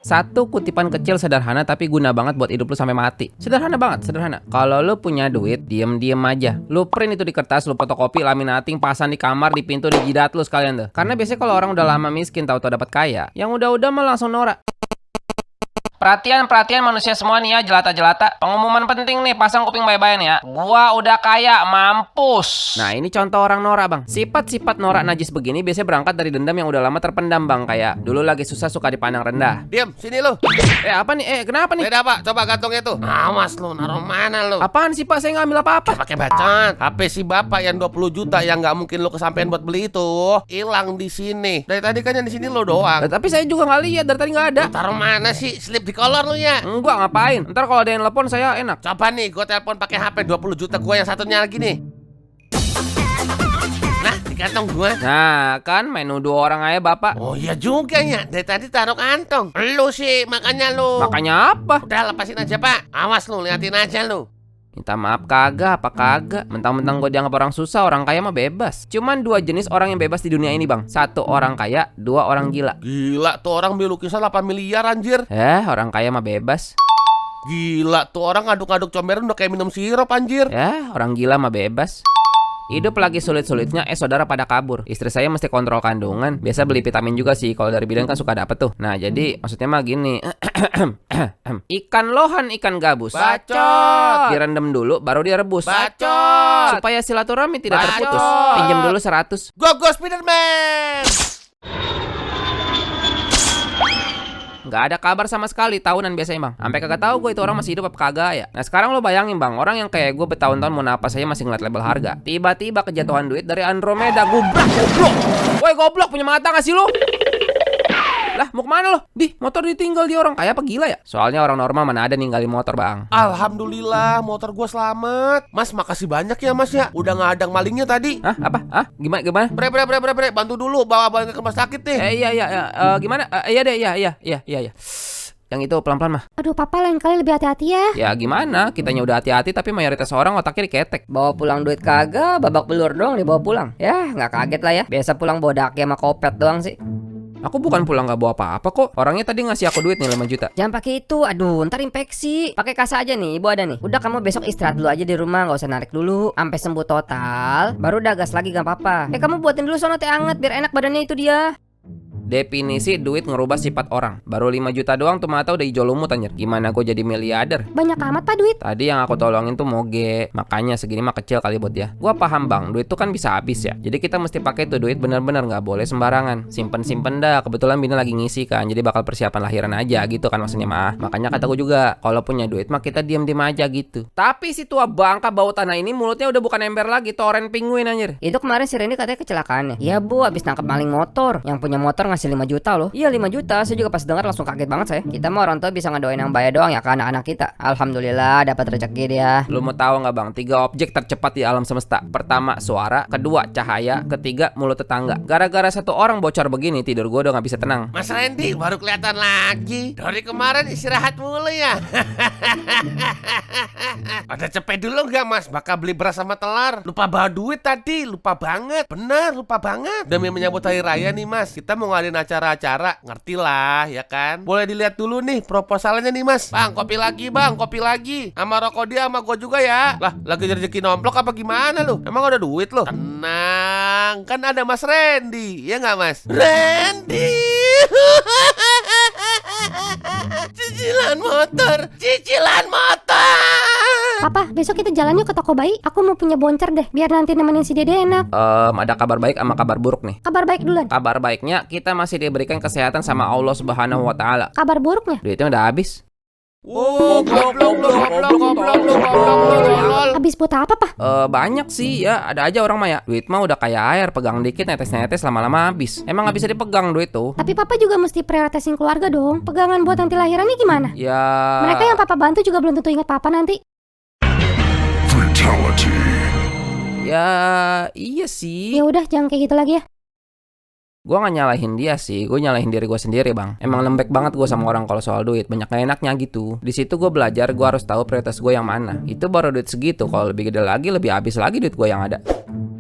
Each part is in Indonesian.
Satu kutipan kecil sederhana tapi guna banget buat hidup lu sampai mati. Sederhana banget, sederhana. Kalau lu punya duit, diem-diem aja. Lu print itu di kertas, lu fotokopi, laminating, pasang di kamar, di pintu, di jidat lu sekalian tuh. Karena biasanya kalau orang udah lama miskin tahu-tahu dapat kaya, yang udah-udah mah langsung norak. Perhatian manusia semua nih ya, jelata-jelata. Pengumuman penting nih, pasang kuping baik-baik nih ya. Gua udah kaya, mampus. Nah ini contoh orang norak bang. Sifat-sifat norak najis begini biasanya berangkat dari dendam yang udah lama terpendam bang. Kayak dulu lagi susah suka dipandang rendah. Diam, sini lu. Apa nih? Kenapa nih? Beda pak, coba gantungnya tuh. Awas lu, naruh mana lu? Apaan sih pak? Saya nggak ambil apa-apa. Pakai bacot. HP si bapak yang 20 juta yang nggak mungkin lu kesampean buat beli itu hilang di sini. Dari tadi kan yang di sini lu doang. Tapi saya juga nggak lihat, dari tadi nggak ada. Taruh mana sih? Slip di kolor lu ya? Enggak, ngapain? Ntar kalau ada yang telepon saya enak. Coba nih, gue telepon pakai HP 20 juta gue yang satunya lagi nih. Nah, di kantong gue. Nah, kan main nuduh orang aja bapak. Oh iya juga ya, dari tadi taruh kantong. Lu sih, makanya lu. Makanya apa? Udah lepasin aja pak. Awas lu, liatin aja lu. Minta maaf kagak, apa kagak? Mentang-mentang gue dianggap orang susah, orang kaya mah bebas. Cuman dua jenis orang yang bebas di dunia ini bang. Satu orang kaya, dua orang gila. Gila tuh orang beli lukisan 8 miliar anjir. Orang kaya mah bebas. Gila tuh orang ngaduk-ngaduk comberan udah kayak minum sirup anjir. Orang gila mah bebas. Hidup lagi sulit-sulitnya, saudara pada kabur. Istri saya mesti kontrol kandungan. Biasa beli vitamin juga sih, kalau dari bidan kan suka dapet tuh. Nah jadi maksudnya mah gini. Ikan lohan, ikan gabus. Bacot. Direndam dulu, baru direbus. Bacot. Supaya silaturahmi tidak terputus. Bacot. Pinjam dulu 100. Go Spiderman. Nggak ada kabar sama sekali tahunan biasanya bang. Sampai kagak tahu gue itu orang masih hidup apa kagak ya. Nah sekarang lo bayangin bang, orang yang kayak gue bertahun-tahun mau napas saya masih ngeliat label harga. Tiba-tiba kejatuhan duit dari Andromeda. Goblok. Woi goblok, punya mata gak sih lo? Lah mau kemana lo? Motor ditinggal di orang kaya apa gila ya? Soalnya orang normal mana ada ninggalin motor bang. Alhamdulillah motor gue selamat. Mas makasih banyak ya mas ya. Udah ngadang malingnya tadi. Apa? Gimana? Bre, bantu dulu bawa ke rumah sakit nih. Gimana? Iya. Yang itu pelan-pelan mah. Aduh papa lain kali lebih hati-hati ya. Ya gimana? Kitanya udah hati-hati tapi mayoritas orang otaknya diketek. Bawa pulang duit kagak, babak belur doang dibawa pulang. Ya nggak kaget lah ya. Biasa pulang bawa daki sama kopet doang sih. Aku bukan pulang gak bawa apa-apa kok. Orangnya tadi ngasih aku duit nih 5 juta. Jangan pakai itu, aduh ntar infeksi. Pakai kasa aja nih, ibu ada nih. Udah kamu besok istirahat dulu aja di rumah, nggak usah narik dulu. Sampai sembuh total, baru udah gas lagi gak apa-apa. Kamu buatin dulu sono teh anget biar enak badannya itu dia. Definisi duit ngerubah sifat orang. Baru 5 juta doang tuh mata udah hijau lumut anjir. Gimana gue jadi miliarder? Banyak amat pak duit. Tadi yang aku tolongin tuh moge. Makanya segini mah kecil kali buat dia. Gua paham bang, duit tuh kan bisa habis ya. Jadi kita mesti pakai tuh duit bener-bener, gak boleh sembarangan. Simpen dah. Kebetulan Bina lagi ngisi kan. Jadi bakal persiapan lahiran aja gitu kan maksudnya mah. Makanya kata gue juga, kalau punya duit mah kita diem-diem aja gitu. Tapi si tua bangka bau tanah ini mulutnya udah bukan ember lagi, toren penguin anjir. Itu kemarin si Randy katanya kecelakaannya. Iya bu, abis nangkep maling motor. Yang punya motor ngasih 5 juta loh. Iya 5 juta, saya juga pas dengar langsung kaget banget saya. Kita mah orang tua bisa ngedoain yang baik doang ya ke anak-anak kita. Alhamdulillah dapat rezeki dia. Lu mau tahu nggak bang? 3 objek tercepat di alam semesta. Pertama suara, kedua cahaya, ketiga mulut tetangga. Gara-gara satu orang bocor begini, tidur gue udah nggak bisa tenang. Mas Randy baru kelihatan lagi. Dari kemarin istirahat mulu ya. Ada cepet dulu nggak mas? Bakal beli beras sama telur. Lupa bawa duit tadi, lupa banget. Bener, lupa banget. Demi menyambut hari raya nih mas, kita mau ngadain acara-acara. Ngerti lah ya kan. Boleh dilihat dulu nih proposalnya nih mas. Bang, kopi lagi. Sama rokok dia sama gue juga ya. Lah, lagi rezeki nomplok apa gimana lu? Emang ada duit lu? Tenang, kan ada mas Randy. Ya nggak mas? Randy. Cicilan motor. Papa besok kita jalan yuk ke toko bayi. Aku mau punya boncer deh, biar nanti nemenin si dede enak. Ada kabar baik sama kabar buruk nih. Kabar baik duluan. Kabar baiknya kita masih diberikan kesehatan sama Allah Subhanahu wa taala. Kabar buruknya Duitnya udah habis. Goblok lu. habis buat apa pak? Banyak sih ya, ada aja orang mah ya. Duit mah udah kayak air, pegang dikit netes-netes lama-lama habis. Emang gak bisa dipegang duit tuh. Tapi papa juga mesti prioritasin keluarga dong. Pegangan buat nanti lahirannya gimana? Ya. Mereka yang papa bantu juga belum tentu ingat papa nanti. Ya iya sih. Ya udah jangan kayak gitu lagi ya. Gue gak nyalahin dia sih, gue nyalahin diri gue sendiri bang. Emang lembek banget gue sama orang kalau soal duit, banyak gak enaknya gitu. Di situ gue belajar, gue harus tahu prioritas gue yang mana. Itu baru duit segitu, kalau lebih gede lagi, lebih habis lagi duit gue yang ada.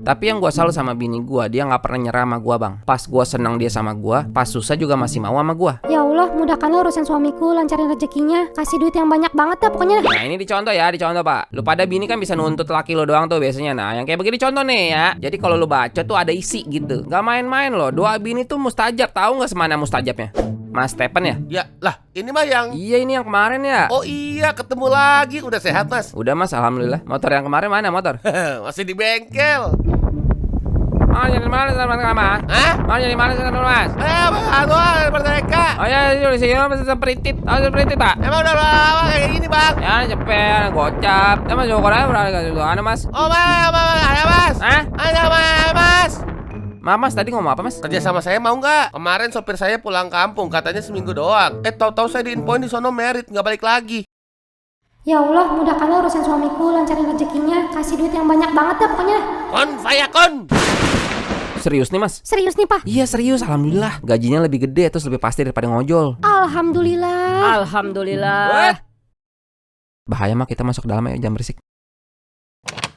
Tapi yang gue salut sama bini gue, dia nggak pernah nyerah sama gue bang. Pas gue senang dia sama gue, pas susah juga masih mau sama gue. Ya Allah, mudahkanlah urusan suamiku, lancarin rezekinya, kasih duit yang banyak banget dah pokoknya dah. Nah ini dicontoh ya, dicontoh pak. Lu pada bini kan bisa nuntut laki lo doang tuh biasanya. Nah yang kayak begini contoh nih ya. Jadi kalau lu baca tuh ada isi gitu. Gak main-main loh. Doa bini tuh mustajab. Tahu nggak semana mustajabnya? Mas Stephen ya? Ya lah, ini mah yang... Iya ini yang kemarin ya. Oh iya, ketemu lagi. Udah sehat mas? Udah mas, alhamdulillah. Motor yang kemarin mana motor? Masih di bengkel. Mau jadi mana teman-teman mas? Hah? Mau jadi mana teman-teman mas? Aduh, Merdeka. Oh ya, di sini masih seperitit. Oh seperitit pak? Emang udah lama kayak gini bang? Ya cepet, gocap. Ya mas syukur aja berada ke anu mas. Oh ada mas. Hah? Ada mas. Mas tadi ngomong apa mas? Kerja sama saya mau nggak? Kemarin sopir saya pulang kampung, katanya seminggu doang. Tahu-tahu saya diinfoin di sono merit, nggak balik lagi. Ya Allah, mudahkanlah urusan suamiku, lancarin rezekinya, kasih duit yang banyak banget dah pokoknya dah. Kon fayakon. Serius nih mas? Serius nih pak? Iya serius, alhamdulillah. Gajinya lebih gede terus lebih pasti daripada ngojol. Alhamdulillah. Alhamdulillah. Bahaya mah kita masuk ke dalam ya, jangan berisik.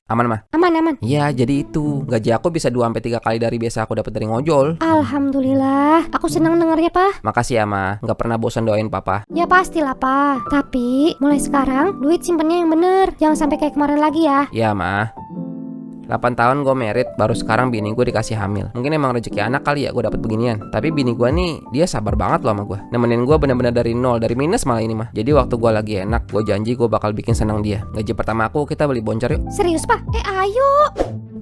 Aman mah? Aman. Iya jadi itu. Gaji aku bisa 2-3 kali dari biasa aku dapat dari ngojol. Alhamdulillah. Aku senang dengarnya pak. Makasih ya ma, nggak pernah bosan doain papa. Ya pastilah pak. Tapi mulai sekarang duit simpennya yang bener. Jangan sampai kayak kemarin lagi ya. Iya ma. 8 tahun gue merit, baru sekarang bini gue dikasih hamil. Mungkin emang rezeki anak kali ya gue dapet beginian. Tapi bini gue nih, dia sabar banget loh sama gue. Nemenin gue bener-bener dari nol, dari minus malah ini mah. Jadi waktu gue lagi enak, gue janji gue bakal bikin senang dia. Gaji pertama aku kita beli boncer yuk. Serius pak? Ayo.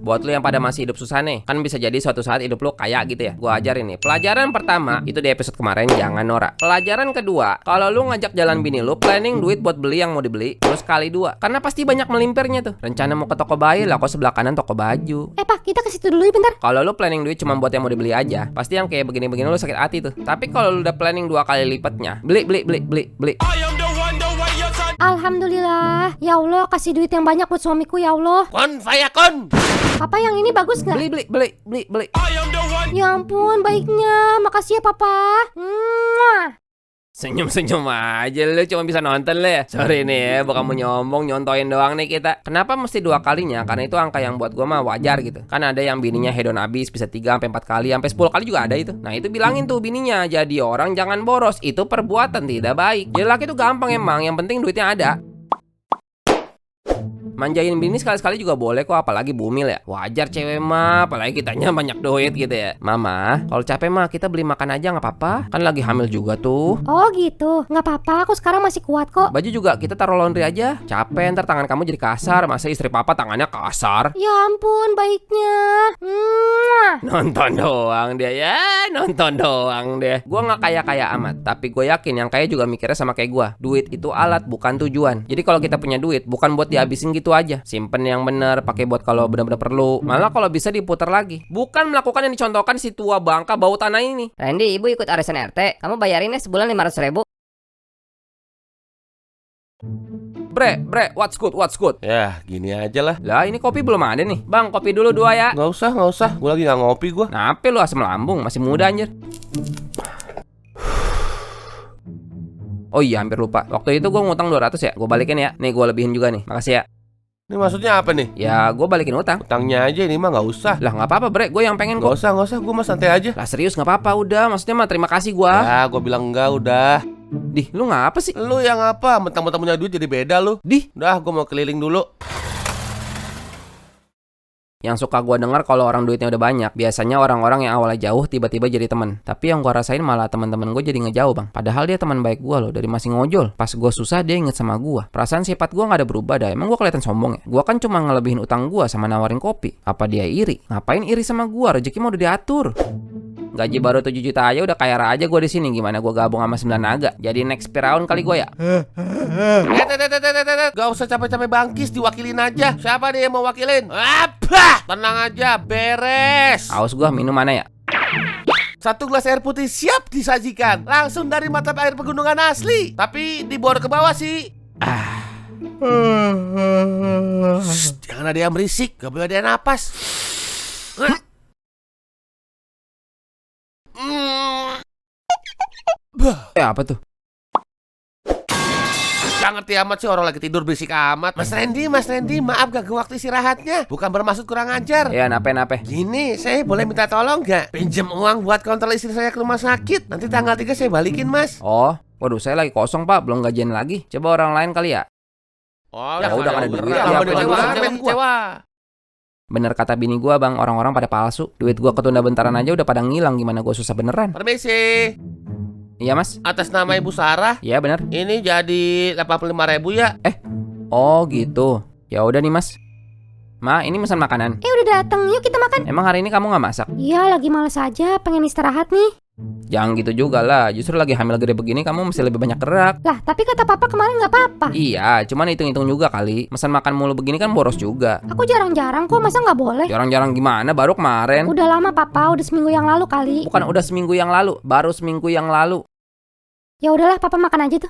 Buat lu yang pada masih hidup susah nih, kan bisa jadi suatu saat hidup lu kaya gitu ya. Gua ajarin nih. Pelajaran pertama itu di episode kemarin, jangan norak. Pelajaran kedua, kalau lu ngajak jalan bini lu, planning duit buat beli yang mau dibeli, terus kali 2. Karena pasti banyak melimpirnya tuh. Rencana mau ke toko bayi lah, kok sebelah kanan toko baju. Pak, kita ke situ dulu ya bentar. Kalau lu planning duit cuma buat yang mau dibeli aja, pasti yang kayak begini-begini lu sakit hati tuh. Tapi kalau lu udah planning 2 kali lipatnya, beli. Alhamdulillah. Ya Allah, kasih duit yang banyak buat suamiku ya Allah. Kon fayakon. Papa yang ini bagus nggak? Beli. Ya ampun, baiknya. Makasih ya papa. Mwah. Senyum-senyum aja lu cuma bisa nonton lu ya. Sorry nih ya, bukan mau nyombong, nyontoin doang nih kita. Kenapa mesti 2 kalinya? Karena itu angka yang buat gua mah wajar gitu. Kan ada yang bininya hedon abis bisa 3-4 kali, sampai 10 kali juga ada itu. Nah itu bilangin tuh bininya, jadi orang jangan boros. Itu perbuatan tidak baik. Jadi laki itu gampang emang, yang penting duitnya ada. Manjain bini sekali-sekali juga boleh kok, apalagi bumil ya. Wajar cewek mah, apalagi kitanya banyak duit gitu ya. Mama, kalau capek mah kita beli makan aja nggak apa-apa. Kan lagi hamil juga tuh. Oh gitu, nggak apa-apa. Aku sekarang masih kuat kok. Baju juga kita taruh laundry aja. Capek ntar tangan kamu jadi kasar. Masa istri papa tangannya kasar? Ya ampun, baiknya. Mwah. Nonton doang dia ya, nonton doang deh. Gua nggak kaya-kaya amat, tapi gue yakin yang kaya juga mikirnya sama kayak gua. Duit itu alat, bukan tujuan. Jadi kalau kita punya duit, bukan buat dihabisin gitu aja. Simpen yang bener, pakai buat kalau benar-benar perlu. Malah kalau bisa diputar lagi. Bukan melakukan yang dicontohkan si tua bangka bau tanah ini. Randy, ibu ikut arisan RT. Kamu bayarinnya sebulan 500.000. Bre, what's good? Ya, gini aja lah. Lah ini kopi belum ada nih. Bang, kopi dulu 2 ya. Nggak usah. Gue lagi nggak ngopi gue. Nape lu asam lambung, masih muda anjir. Oh iya, hampir lupa. Waktu itu gue ngutang 200 ya. Gue balikin ya. Nih gue lebihin juga nih. Makasih ya. Ini maksudnya apa nih? Ya gue balikin utang. Utangnya aja ini mah nggak usah. Lah nggak apa-apa bre, gue yang pengen kok. Nggak usah. Gue mah santai aja. Lah serius nggak apa-apa udah. Maksudnya mah terima kasih gue. Ya, gue bilang enggak udah. Dih, lu ngapa sih? Lu yang apa? Mentang-mentang punya duit jadi beda lu. Dih, Udah, gue mau keliling dulu. yang suka gue dengar kalau orang duitnya udah banyak, biasanya orang-orang yang awalnya jauh tiba-tiba jadi teman. Tapi yang gue rasain malah teman-teman gue jadi ngejauh bang. Padahal dia teman baik gue loh, dari masih ngojol. Pas gue susah dia inget sama gue. Perasaan sifat gue nggak ada berubah dah. Emang gue kelihatan sombong ya? Gue kan cuma ngelebihin utang gue sama nawarin kopi. Apa dia iri? Ngapain iri sama gue? Rezeki mah udah diatur. Gaji baru 7 juta aja udah kaya aja gue di sini. Gimana gue gabung sama 9 naga? Jadi next Firaun kali gue ya. Gak usah capek-capek bangkis, diwakilin aja. Siapa nih yang mau wakilin? Apa? Tenang aja, beres. Haus gue, minum mana ya? 1 gelas air putih siap disajikan. Langsung dari mata air pegunungan asli. Tapi dibor ke bawah sih. Shh, jangan ada yang berisik, gak boleh ada yang napas. Apa tuh? Gak ngerti amat sih, orang lagi tidur berisik amat. Mas Randy, maaf ganggu waktu istirahatnya. Bukan bermaksud kurang ajar. Ya, nape. Gini, saya boleh minta tolong nggak? Pinjem uang buat kontrol istri saya ke rumah sakit. Nanti tanggal 3 saya balikin, Mas. Oh, waduh saya lagi kosong pak, belum gajian lagi. Coba orang lain kali ya. Oh, Ya udah, ada duit. Ya, Apa apa kecewa? dulu? Kecewa. Bener kata bini gua bang, orang-orang pada palsu. Duit gua ketunda bentaran aja udah pada ngilang, gimana gua susah beneran. Permisi. Iya mas? Atas nama Ibu Sarah, Iya bener. ini jadi 85.000 ya. Oh gitu. Ya udah nih mas. Ma, ini pesan makanan. Udah dateng, yuk kita makan. Emang hari ini kamu nggak masak? Iya, lagi males aja, pengen istirahat nih. Jangan gitu juga lah. Justru lagi hamil gede begini kamu mesti lebih banyak gerak. Lah, tapi kata papa kemarin nggak apa-apa. Iya, cuman hitung-hitung juga kali. Pesan makan mulu begini kan boros juga. Aku jarang-jarang kok, masa nggak boleh? Jarang-jarang gimana? Baru kemarin. Udah lama papa, udah seminggu yang lalu kali. Bukan udah seminggu yang lalu, baru seminggu yang lalu. Ya udahlah, papa makan aja tuh.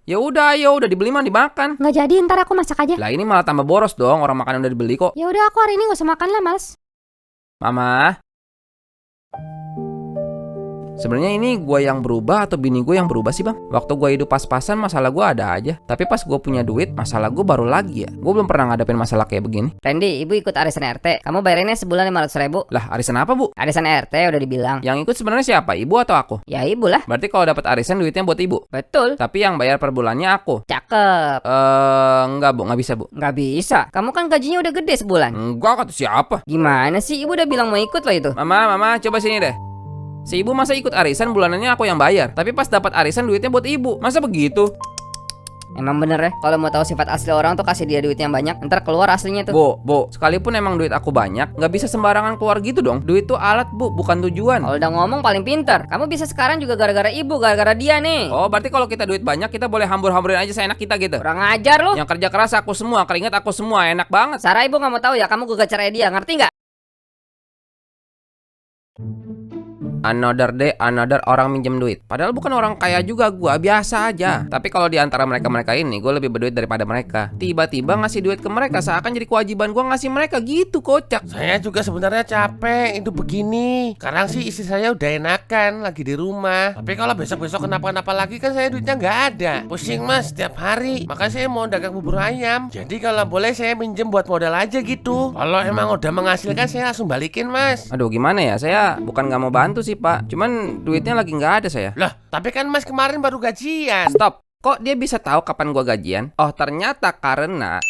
Ya udah, dibeli mah dimakan. Nggak jadi, ntar aku masak aja. Lah ini malah tambah boros dong, orang makan udah dibeli kok. Ya udah, aku hari ini nggak usah makan lah, males. Mama. Sebenarnya ini gue yang berubah atau bini gue yang berubah sih bang? Waktu gue hidup pas-pasan masalah gue ada aja. Tapi pas gue punya duit masalah gue baru lagi ya. Gue belum pernah ngadepin masalah kayak begini. Randy, ibu ikut arisan RT. Kamu bayarinnya sebulan 500.000. Lah arisan apa bu? Arisan RT udah dibilang. Yang ikut sebenarnya siapa? Ibu atau aku? Ya ibu lah. Berarti kalau dapat arisan duitnya buat ibu. Betul. Tapi yang bayar per bulannya aku. Cakep. Enggak bu, nggak bisa bu. Nggak bisa. Kamu kan gajinya udah gede sebulan. Enggak kata siapa? Gimana sih? Ibu udah bilang mau ikut loh itu. Mama coba sini deh. Si ibu masa ikut arisan bulanannya aku yang bayar. Tapi pas dapat arisan duitnya buat ibu. Masa begitu? Emang bener ya, kalau mau tahu sifat asli orang tuh kasih dia duit yang banyak, ntar keluar aslinya tuh. Bu, sekalipun emang duit aku banyak, nggak bisa sembarangan keluar gitu dong. Duit tuh alat bu, bukan tujuan. Kalau udah ngomong paling pintar. Kamu bisa sekarang juga gara-gara ibu, gara-gara dia nih. Oh, berarti kalau kita duit banyak, kita boleh hambur-hamburin aja seenak kita gitu. Kurang ajar lu. Yang kerja keras aku semua, keringat aku semua, enak banget. Sarah, ibu nggak mau tahu ya, kamu gugat cerai dia, ngerti nggak? Another day, another orang minjem duit. Padahal bukan orang kaya juga gua, biasa aja. Tapi kalau di antara mereka-mereka ini, gue lebih berduit daripada mereka. Tiba-tiba ngasih duit ke mereka, seakan jadi kewajiban gua ngasih mereka gitu, kocak. Saya juga sebenarnya capek hidup begini. Sekarang sih istri saya udah enakan lagi di rumah. Tapi kalau besok-besok kenapa-napa lagi kan saya duitnya nggak ada. Pusing mas setiap hari. Makanya saya mau dagang bubur ayam. Jadi kalau boleh saya minjem buat modal aja gitu. Kalau emang udah menghasilkan saya langsung balikin mas. Aduh gimana ya, saya bukan nggak mau bantu sih pak. Cuman duitnya lagi nggak ada saya. Lah, tapi kan mas kemarin baru gajian. Stop. Kok dia bisa tahu kapan gua gajian? Oh ternyata karena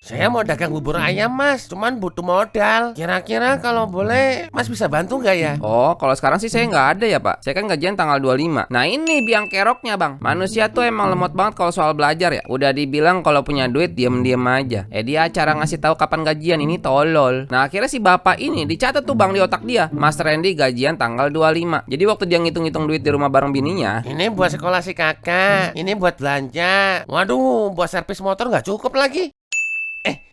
Saya mau dagang bubur ayam mas, cuman butuh modal. Kira-kira kalau boleh mas bisa bantu nggak ya? oh kalau sekarang sih saya nggak ada ya pak. Saya kan gajian tanggal 25. Nah ini biang keroknya bang. Manusia tuh emang lemot banget kalau soal belajar ya. Udah dibilang kalau punya duit diem-diem aja. Dia cara ngasih tahu kapan gajian ini tolol. Nah akhirnya si bapak ini dicatat tuh bang di otak dia. Mas Randy gajian tanggal 25. Jadi waktu dia ngitung-ngitung duit di rumah bareng bininya. Ini buat sekolah si kakak, ini buat belanja. Waduh, buat servis motor nggak cukup lagi.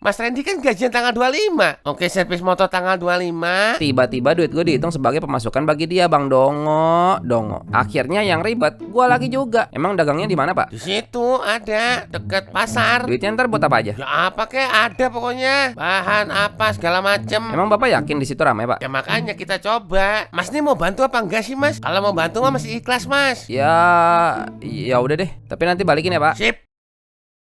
Mas Randy kan gajian tanggal 25. Oke, servis motor tanggal 25. Tiba-tiba duit gue dihitung sebagai pemasukan bagi dia bang. Dongo. Akhirnya yang ribet gue lagi juga. Emang dagangnya di mana pak? Di situ ada deket pasar. Duitnya ntar buat apa aja? Ya apa kek ada pokoknya. Bahan apa segala macem. Emang bapak yakin di situ ramai pak? Ya makanya kita coba. Mas ini mau bantu apa enggak sih mas? Kalau mau bantu mah masih ikhlas mas. Ya udah deh. Tapi nanti balikin ya pak. Sip.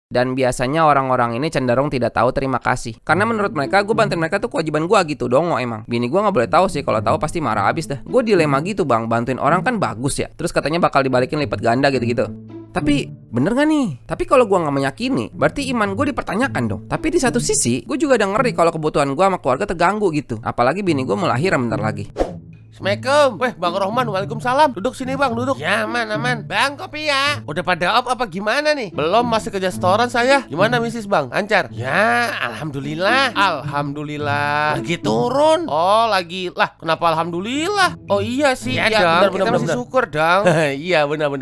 Dan biasanya orang-orang ini cenderung tidak tahu terima kasih. Karena menurut mereka gue bantuin mereka tuh kewajiban gue gitu. Dongo emang. Bini gue gak boleh tahu sih. Kalau tahu pasti marah abis dah. Gue dilema gitu bang. Bantuin orang kan bagus ya. Terus katanya bakal dibalikin lipat ganda gitu-gitu. Tapi bener gak nih? Tapi kalau gue gak meyakini, berarti iman gue dipertanyakan dong. Tapi di satu sisi gue juga udah ngeri kalau kebutuhan gue sama keluarga terganggu gitu. Apalagi bini gue mau lahiran bentar lagi. Assalamualaikum. Weh, Bang Rohman, waalaikumsalam. Duduk sini bang, duduk. Ya aman. Bang, kopi ya. Udah pada apa gimana nih? Belum, masih kerja setoran saya. Gimana bisnis bang? Lancar? Ya, alhamdulillah. Alhamdulillah. Lagi turun. Oh, lagi. Lah, kenapa alhamdulillah? Oh iya sih. Ya, dong, kita masih syukur dong. Iya, benar.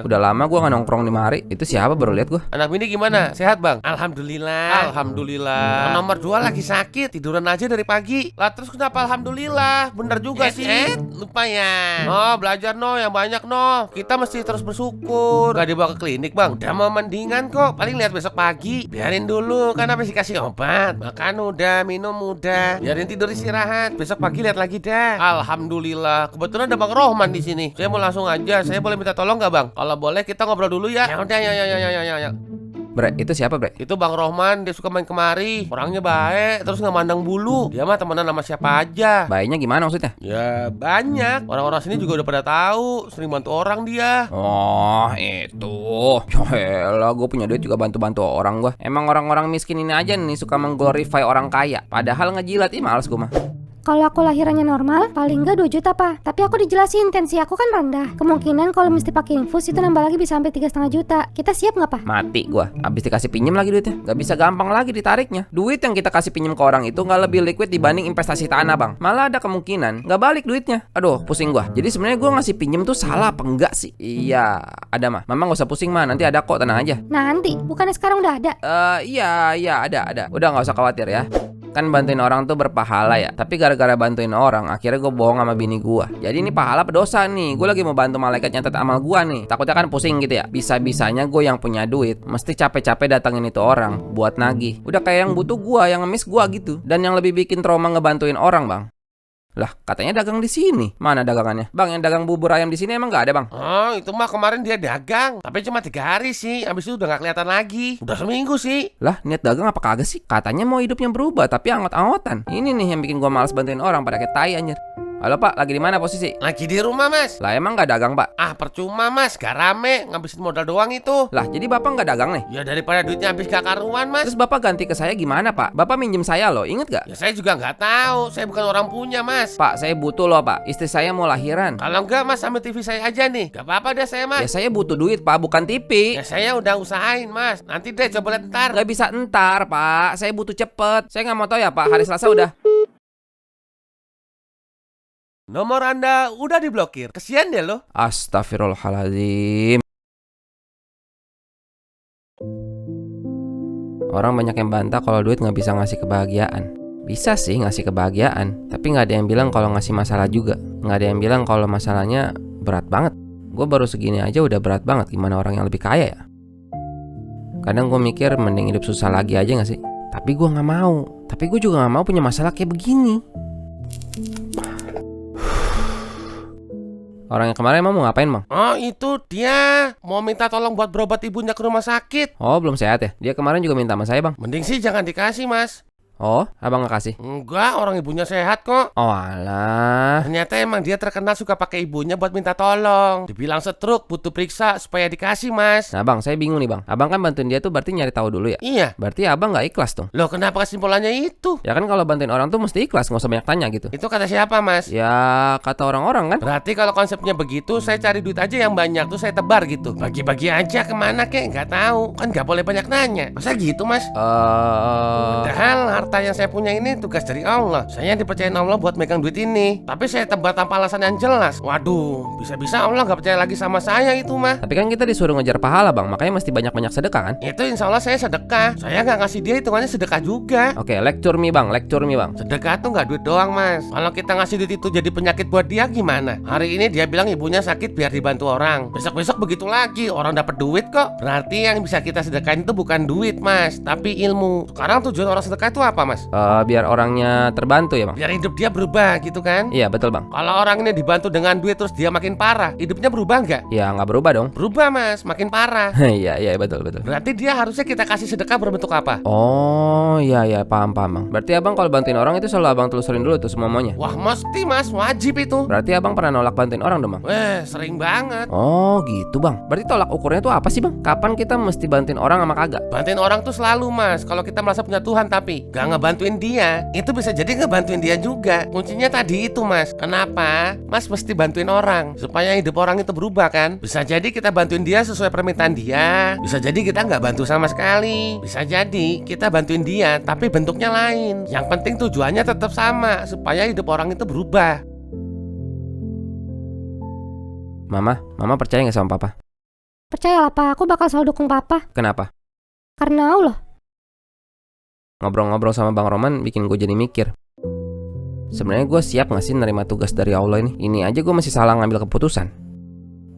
Udah lama gue gak nongkrong di mari. Itu siapa baru lihat gue. Anak bini gimana? Sehat bang? Alhamdulillah. Alhamdulillah. Nomor 2 lagi sakit. Tiduran aja dari pagi. Lah terus kenapa alhamdulillah? Bener juga sih. Lupa ya. No, belajar no yang banyak no. Kita mesti terus bersyukur. Gak dibawa ke klinik bang. Udah mau mendingan kok. Paling lihat besok pagi. Biarin dulu. Kan habis dikasih obat. Makan udah, minum udah. Biarin tidur istirahat. Besok pagi lihat lagi dah. Alhamdulillah. Kebetulan ada Bang Rohman di sini. Saya mau langsung aja. Saya boleh minta tolong nggak bang? Kalau boleh kita ngobrol dulu ya. Ya udah ya. Bre, itu siapa bre? Itu Bang Rohman, dia suka main kemari. Orangnya baik, terus nggak mandang bulu. Dia mah temenan sama siapa aja. Bayinya gimana maksudnya? Ya banyak. Orang-orang sini juga udah pada tahu. Sering bantu orang dia. Oh itu. Yaelah, gue punya duit juga bantu-bantu orang gue. Emang orang-orang miskin ini aja nih suka mengglorify orang kaya. Padahal ngejilat, males gue mah. Kalau aku lahirannya normal, paling nggak 2 juta pak. Tapi aku dijelasin tensi aku kan rendah. Kemungkinan kalau mesti pakai infus itu nambah lagi bisa sampai 3,5 juta. Kita siap nggak pak? Mati gua. Habis dikasih pinjem lagi duitnya. Gak bisa gampang lagi ditariknya. Duit yang kita kasih pinjem ke orang itu nggak lebih liquid dibanding investasi tanah bang. Malah ada kemungkinan nggak balik duitnya. Aduh, pusing gua. Jadi sebenarnya gua ngasih pinjem tuh salah apa enggak sih? Iya, ada mah. Mama nggak usah pusing mah. Nanti ada kok, tenang aja. Nanti, bukannya sekarang udah ada? Iya ada. Udah nggak usah khawatir ya. Kan bantuin orang tuh berpahala ya. Tapi gara-gara bantuin orang, akhirnya gue bohong sama bini gue. Jadi ini pahala apa dosa nih? Gue lagi mau bantu malaikat nyatet amal gue nih. Takutnya kan pusing gitu ya. Bisa-bisanya gue yang punya duit mesti capek-capek datangin itu orang buat nagih. Udah kayak yang butuh gue, yang ngemis gue gitu. Dan yang lebih bikin trauma ngebantuin orang bang. Lah, katanya dagang di sini. Mana dagangannya? Bang, yang dagang bubur ayam di sini emang nggak ada, Bang? Oh, itu mah kemarin dia dagang. Tapi cuma 3 hari sih. Habis itu udah nggak kelihatan lagi. Udah seminggu sih. Lah, niat dagang apa kagak sih? Katanya mau hidupnya berubah, tapi angot-angotan. Ini nih yang bikin gua malas bantuin orang pada kayak tai anjir. Halo Pak, lagi di mana posisi? Lagi di rumah mas. Lah emang nggak dagang Pak? Ah percuma mas, gak rame, ngabisin modal doang itu. Lah jadi Bapak nggak dagang nih? Ya daripada duitnya habis gak karuan mas. Terus Bapak ganti ke saya gimana Pak? Bapak minjem saya loh, inget gak? Ya saya juga nggak tahu, saya bukan orang punya mas. Pak, saya butuh loh Pak, istri saya mau lahiran. Kalau enggak mas ambil TV saya aja nih. Gak apa-apa deh saya mas. Ya saya butuh duit Pak, bukan TV. Ya saya udah usahain mas. Nanti deh coba lihat ntar. Gak bisa entar Pak, saya butuh cepet. Saya nggak mau tahu ya Pak, hari Selasa udah. Nomor Anda udah diblokir. Kesian deh lo. Astagfirullahaladzim. Orang banyak yang bantah kalau duit nggak bisa ngasih kebahagiaan. Bisa sih ngasih kebahagiaan, tapi nggak ada yang bilang kalau ngasih masalah juga. Nggak ada yang bilang kalau masalahnya berat banget. Gue baru segini aja udah berat banget. Gimana orang yang lebih kaya ya? Kadang gue mikir mending hidup susah lagi aja nggak sih? Tapi gue nggak mau. Tapi gue juga nggak mau punya masalah kayak begini. Orang yang kemarin emang mau ngapain Bang? Oh itu dia. Mau minta tolong buat berobat ibunya ke rumah sakit. Oh belum sehat ya? Dia kemarin juga minta sama saya Bang. Mending sih jangan dikasih mas. Oh abang gak kasih? Enggak, orang ibunya sehat kok. Oh alah. Ternyata emang dia terkenal suka pakai ibunya buat minta tolong. Dibilang stroke, butuh periksa supaya dikasih mas. Nah bang, saya bingung nih bang. Abang kan bantuin dia tuh berarti nyari tahu dulu ya? Iya. Berarti abang gak ikhlas dong? Loh kenapa kesimpulannya itu? Ya kan kalau bantuin orang tuh mesti ikhlas, gak usah banyak tanya gitu. Itu kata siapa mas? Ya kata orang-orang kan. Berarti kalau konsepnya begitu, saya cari duit aja yang banyak tuh saya tebar gitu. Bagi-bagi aja kemana kek, nggak tahu. Kan nggak boleh banyak nanya. Masa gitu mas? Padahal harta yang saya punya ini tugas dari Allah. Saya dipercayain Allah buat megang duit ini. Tapi saya tebar tanpa alasan yang jelas. Waduh, bisa-bisa Allah nggak percaya lagi sama saya itu mah. Tapi kan kita disuruh ngejar pahala bang, makanya mesti banyak-banyak sedekah kan? Itu insya Allah saya sedekah. Saya nggak ngasih dia hitungannya sedekah juga. Oke, lecture me bang. Sedekah tuh nggak duit doang mas. Kalau kita ngasih duit itu jadi penyakit buat dia gimana? Hari ini dia bilang ibunya sakit biar dibantu orang. Besok-besok begitu lagi, orang dapat duit kok. Berarti yang bisa kita sedekahin itu bukan duit mas, tapi ilmu. Sekarang tujuan orang sedekah itu apa mas? Biar orangnya terbantu ya bang? Biar hidup dia berubah gitu kan? Iya betul bang. Kalau orang ini dibantu dengan duit terus dia makin parah, hidupnya berubah nggak? Ya nggak berubah dong. Berubah mas, makin parah. Iya betul. Berarti dia harusnya kita kasih sedekah berbentuk apa? Oh iya paham bang. Berarti abang kalau bantuin orang itu selalu abang telusurin dulu tuh semua maunya. Wah mesti mas, wajib itu. Berarti abang pernah nolak bantuin orang dong bang? Sering banget. Oh gitu bang. Berarti tolak ukurnya tuh apa sih bang? Kapan kita mesti bantuin orang sama kagak? Bantuin orang tuh selalu mas. Kalau kita merasa punya Tuhan tapi gak ngebantuin dia, itu bisa jadi ngebantuin dia juga. Kuncinya tadi itu mas. Kenapa? Mas mesti bantuin orang supaya hidup orang itu berubah kan? Bisa jadi kita bantuin dia sesuai permintaan dia. Bisa jadi kita nggak bantu sama sekali. Bisa jadi kita bantuin dia tapi bentuknya lain. Yang penting tujuannya tetap sama supaya hidup orang itu berubah. Mama percaya nggak sama papa? Percayalah pak, aku bakal selalu dukung papa. Kenapa? Karena Allah. Ngobrol-ngobrol sama Bang Roman bikin gue jadi mikir. Sebenarnya gue siap gak sih nerima tugas dari Allah ini? Ini aja gue masih salah ngambil keputusan.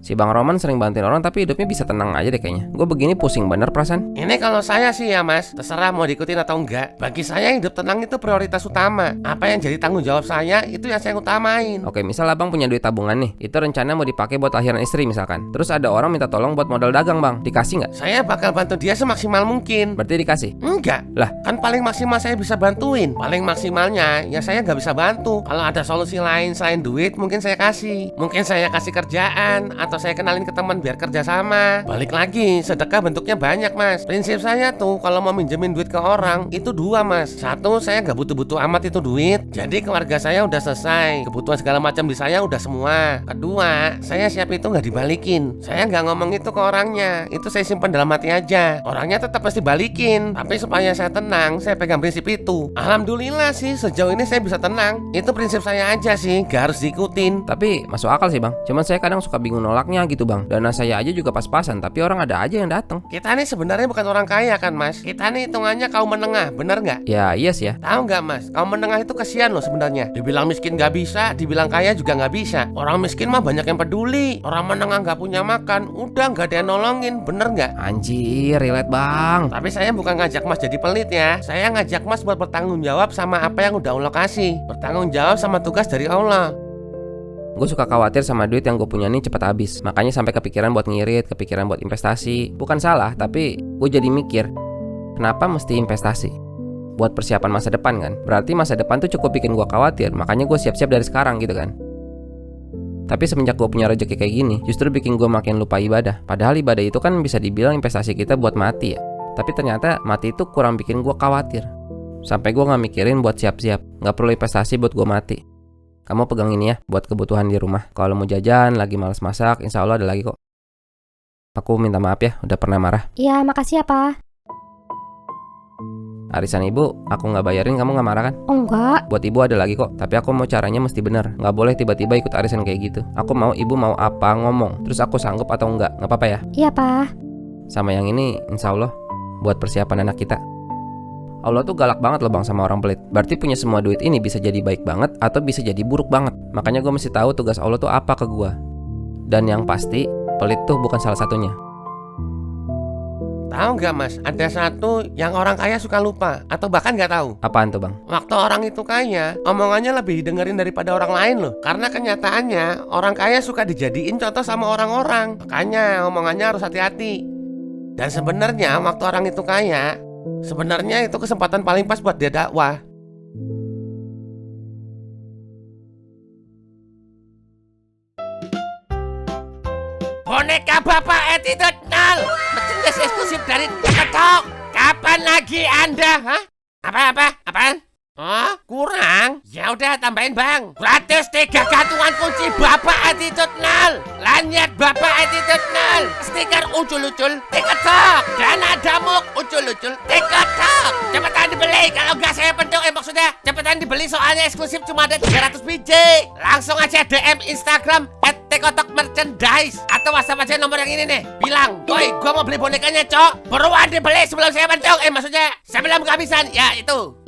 Si Bang Roman sering bantuin orang tapi hidupnya bisa tenang aja deh kayaknya. Gue begini pusing bener perasaan. Ini kalau saya sih ya mas, terserah mau diikutin atau enggak. Bagi saya hidup tenang itu prioritas utama. Apa yang jadi tanggung jawab saya, itu yang saya utamain. Oke, misal abang punya duit tabungan nih. Itu rencana mau dipakai buat lahiran istri misalkan. Terus ada orang minta tolong buat modal dagang bang. Dikasih nggak? Saya bakal bantu dia semaksimal mungkin. Berarti dikasih? Enggak Lah. kan paling maksimal saya bisa bantuin. Paling maksimalnya ya saya nggak bisa bantu. Kalau ada solusi lain selain duit, mungkin saya kasih. Mungkin saya kasih kerjaan, atau saya kenalin ke teman biar kerja sama. Balik lagi, sedekah bentuknya banyak mas. Prinsip saya tuh kalau mau minjemin duit ke orang itu dua mas. Satu, saya nggak butuh-butuh amat itu duit, jadi keluarga saya udah selesai, kebutuhan segala macam di saya udah semua. Kedua, saya siap itu nggak dibalikin. Saya nggak ngomong itu ke orangnya, itu saya simpan dalam hati aja. Orangnya tetap pasti balikin, tapi supaya saya tenang, saya pegang prinsip itu. Alhamdulillah sih sejauh ini saya bisa tenang. Itu prinsip saya aja sih, gak harus diikutin. Tapi masuk akal sih bang. Cuman saya kadang suka bingung nolaknya gitu bang. Dana saya aja juga pas-pasan, tapi orang ada aja yang datang. Kita nih sebenarnya bukan orang kaya kan mas. Kita nih hitungannya kaum menengah, bener nggak? Ya iya sih ya. Tahu nggak mas, kaum menengah itu kasihan loh sebenarnya. Dibilang miskin nggak bisa, dibilang kaya juga nggak bisa. Orang miskin mah banyak yang peduli. Orang menengah nggak punya makan, udah nggak ada yang nolongin, bener nggak? Anjir, relate bang. Tapi saya bukan ngajak mas jadi pelit ya. Saya ngajak mas buat bertanggung jawab sama apa yang udah Allah kasih. Bertanggung jawab sama tugas dari Allah. Gue suka khawatir sama duit yang gue punya nih cepat habis. Makanya sampai kepikiran buat ngirit, kepikiran buat investasi. Bukan salah, tapi gue jadi mikir, kenapa mesti investasi? Buat persiapan masa depan kan. Berarti masa depan tuh cukup bikin gue khawatir. Makanya gue siap-siap dari sekarang gitu kan. Tapi semenjak gue punya rezeki kayak gini, justru bikin gue makin lupa ibadah. Padahal ibadah itu kan bisa dibilang investasi kita buat mati ya. Tapi ternyata mati itu kurang bikin gue khawatir. Sampai gue gak mikirin buat siap-siap. Gak perlu investasi buat gue mati. Kamu pegang ini ya, buat kebutuhan di rumah. Kalau mau jajan, lagi malas masak, insya Allah ada lagi kok. Aku minta maaf ya, udah pernah marah. Iya, makasih ya, Pak. Arisan ibu, aku nggak bayarin, kamu nggak marah kan? Oh, enggak. Buat ibu ada lagi kok, tapi aku mau caranya mesti bener. Nggak boleh tiba-tiba ikut arisan kayak gitu. Aku mau ibu mau apa ngomong, terus aku sanggup atau enggak, nggak apa-apa ya? Iya, Pak. Sama yang ini, insya Allah, buat persiapan anak kita. Allah tuh galak banget loh bang sama orang pelit. Berarti punya semua duit ini bisa jadi baik banget atau bisa jadi buruk banget. Makanya gue mesti tahu tugas Allah tuh apa ke gue. Dan yang pasti, pelit tuh bukan salah satunya. Tahu nggak mas, ada satu yang orang kaya suka lupa atau bahkan nggak tahu. Apaan tuh bang? Waktu orang itu kaya, omongannya lebih didengerin daripada orang lain loh. Karena kenyataannya, orang kaya suka dijadiin contoh sama orang-orang. Makanya omongannya harus hati-hati. Dan sebenarnya waktu orang itu kaya, sebenarnya itu kesempatan paling pas buat dia dakwah. Boneka Bapak Attitude 0, merchandise eksklusif dari TikTok. Kapan lagi Anda? Hah? Apaan? Oh, kurang? Ya udah tambahin bang. Gratis 3 gantungan kunci Bapak Attitude 0. Lanyard Bapak Attitude 0. Stiker ucul-ucul TikTok. Dan ada muk ucul-ucul TikTok. Cepetan dibeli, kalau nggak saya bentuk maksudnya. Cepetan dibeli soalnya eksklusif cuma ada 300 biji. Langsung aja DM Instagram @TikTok merchandise atau WhatsApp aja nomor yang ini nih. Bilang, "Woi, gua mau beli bonekanya, Cok." Buruan dibeli sebelum saya bentuk maksudnya sebelum kehabisan. Ya itu.